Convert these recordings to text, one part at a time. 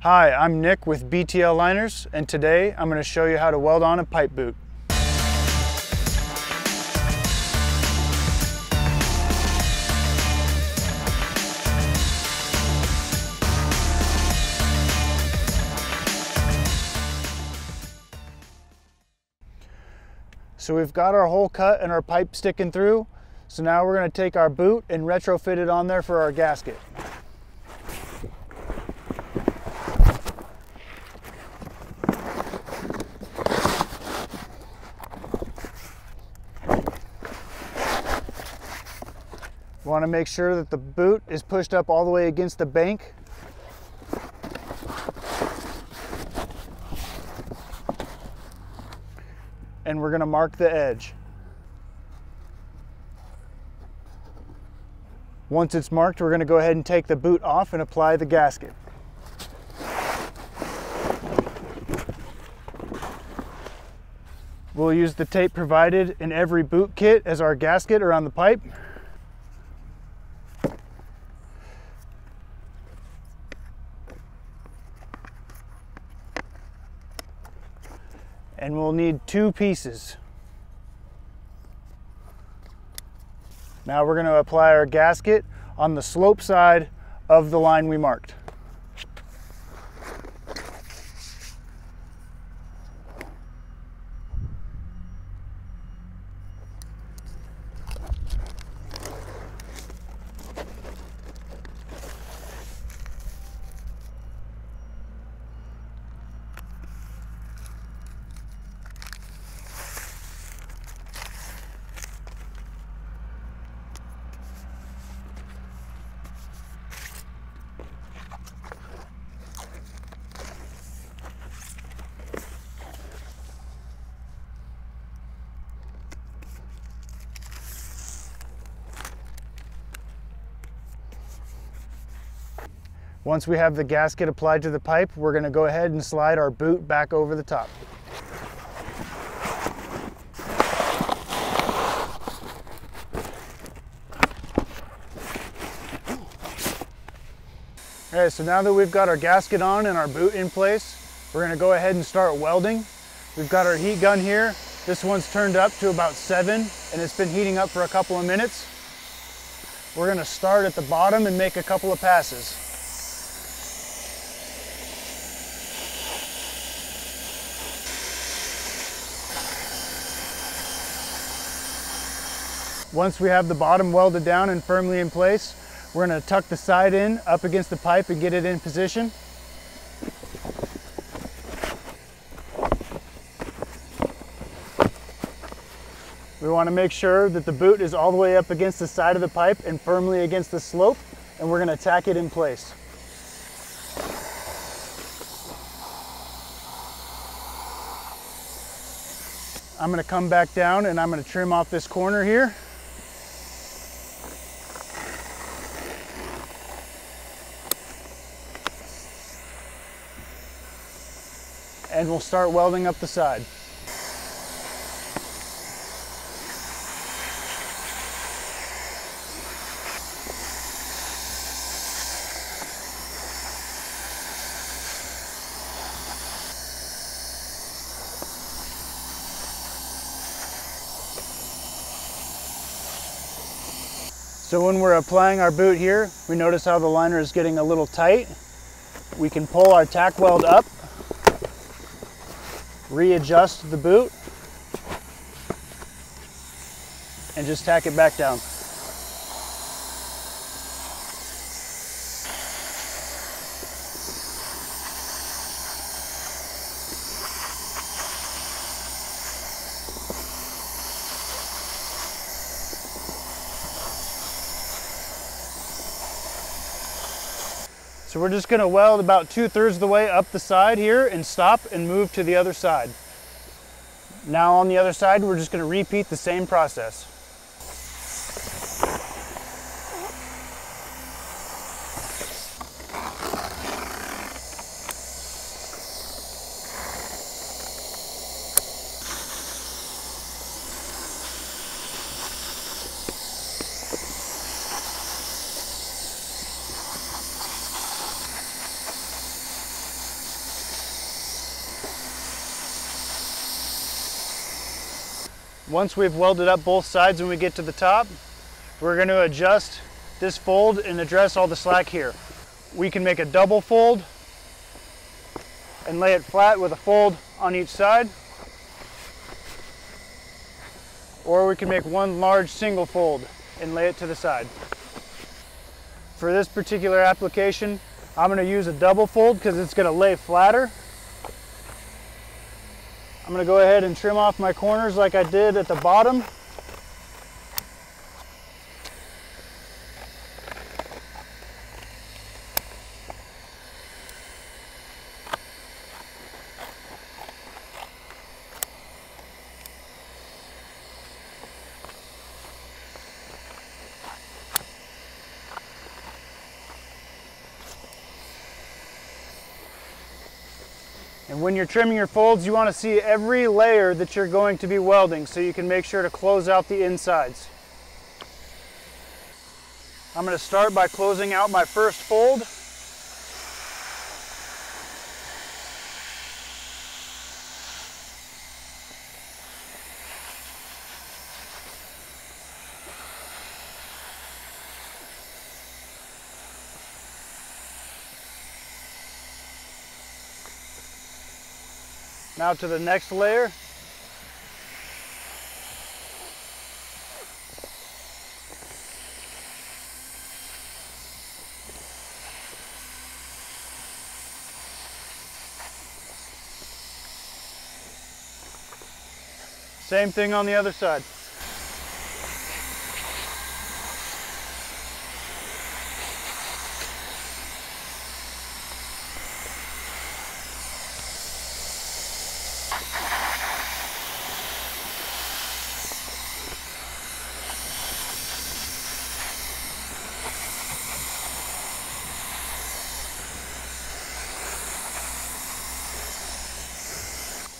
Hi, I'm Nick with BTL Liners, and today I'm going to show you how to weld on a pipe boot. So we've got our hole cut and our pipe sticking through, so now we're going to take our boot and retrofit it on there for our gasket. We want to make sure that the boot is pushed up all the way against the bank. And we're going to mark the edge. Once it's marked, we're going to go ahead and take the boot off and apply the gasket. We'll use the tape provided in every boot kit as our gasket around the pipe. And we'll need 2 pieces. Now we're going to apply our gasket on the slope side of the line we marked. Once we have the gasket applied to the pipe, we're going to go ahead and slide our boot back over the top. Okay, so now that we've got our gasket on and our boot in place, we're going to go ahead and start welding. We've got our heat gun here. This one's turned up to about 7 and it's been heating up for a couple of minutes. We're going to start at the bottom and make a couple of passes. Once we have the bottom welded down and firmly in place, we're going to tuck the side in up against the pipe and get it in position. We want to make sure that the boot is all the way up against the side of the pipe and firmly against the slope, and we're going to tack it in place. I'm going to come back down and I'm going to trim off this corner here. And we'll start welding up the side. So when we're applying our boot here, we notice how the liner is getting a little tight. We can pull our tack weld up, readjust the boot, and just tack it back down. So we're just going to weld about 2/3 of the way up the side here and stop and move to the other side. Now on the other side, we're just going to repeat the same process. Once we've welded up both sides when we get to the top, we're going to adjust this fold and address all the slack here. We can make a double fold and lay it flat with a fold on each side, or we can make one large single fold and lay it to the side. For this particular application, I'm going to use a double fold because it's going to lay flatter. I'm going to go ahead and trim off my corners like I did at the bottom. And when you're trimming your folds, you want to see every layer that you're going to be welding so you can make sure to close out the insides. I'm going to start by closing out my first fold. Now to the next layer. Same thing on the other side.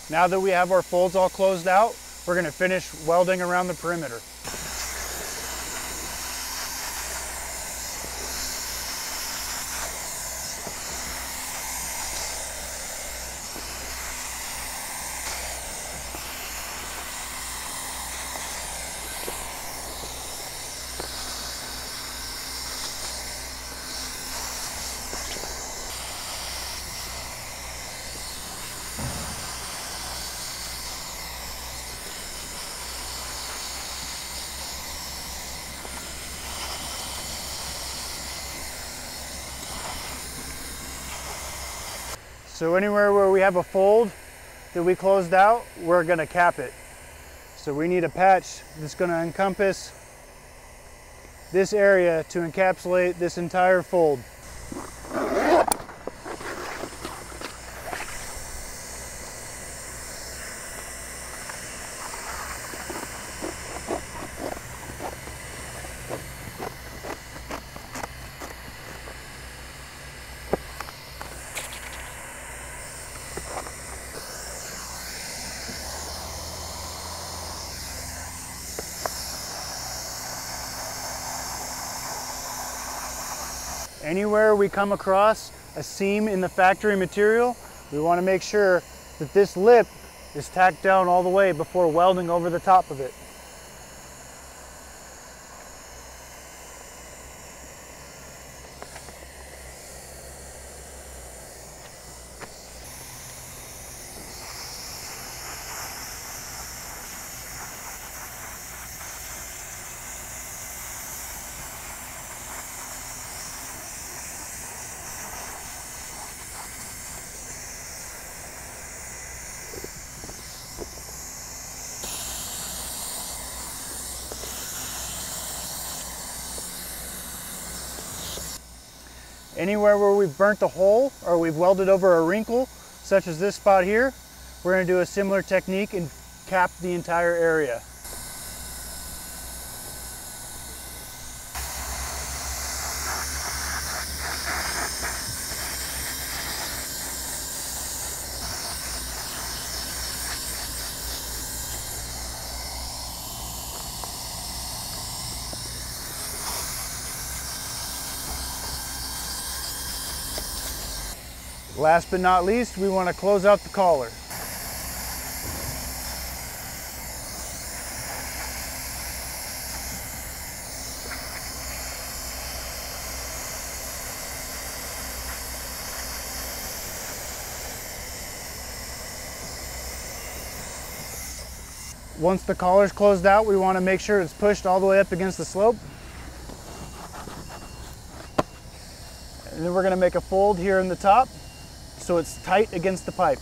Now that we have our folds all closed out, we're going to finish welding around the perimeter. So anywhere where we have a fold that we closed out, we're going to cap it. So we need a patch that's going to encompass this area to encapsulate this entire fold. Anywhere we come across a seam in the factory material, we want to make sure that this lip is tacked down all the way before welding over the top of it. Anywhere where we've burnt a hole or we've welded over a wrinkle, such as this spot here, we're going to do a similar technique and cap the entire area. Last but not least, we want to close out the collar. Once the collar's closed out, we want to make sure it's pushed all the way up against the slope. And then we're going to make a fold here in the top so it's tight against the pipe.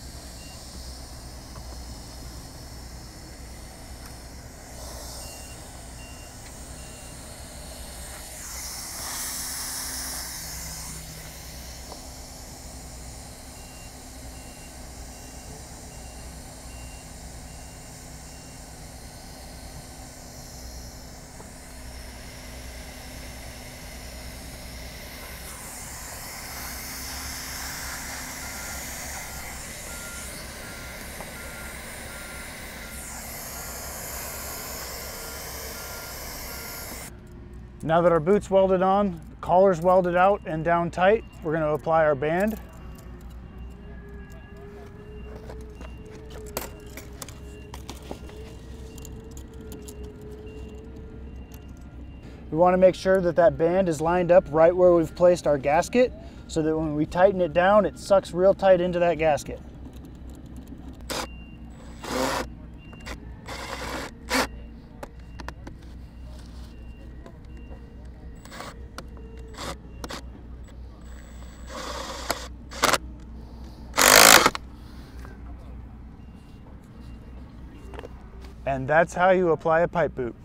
Now that our boot's welded on, the collar's welded out and down tight, we're going to apply our band. We want to make sure that that band is lined up right where we've placed our gasket, so that when we tighten it down, it sucks real tight into that gasket. And that's how you apply a pipe boot.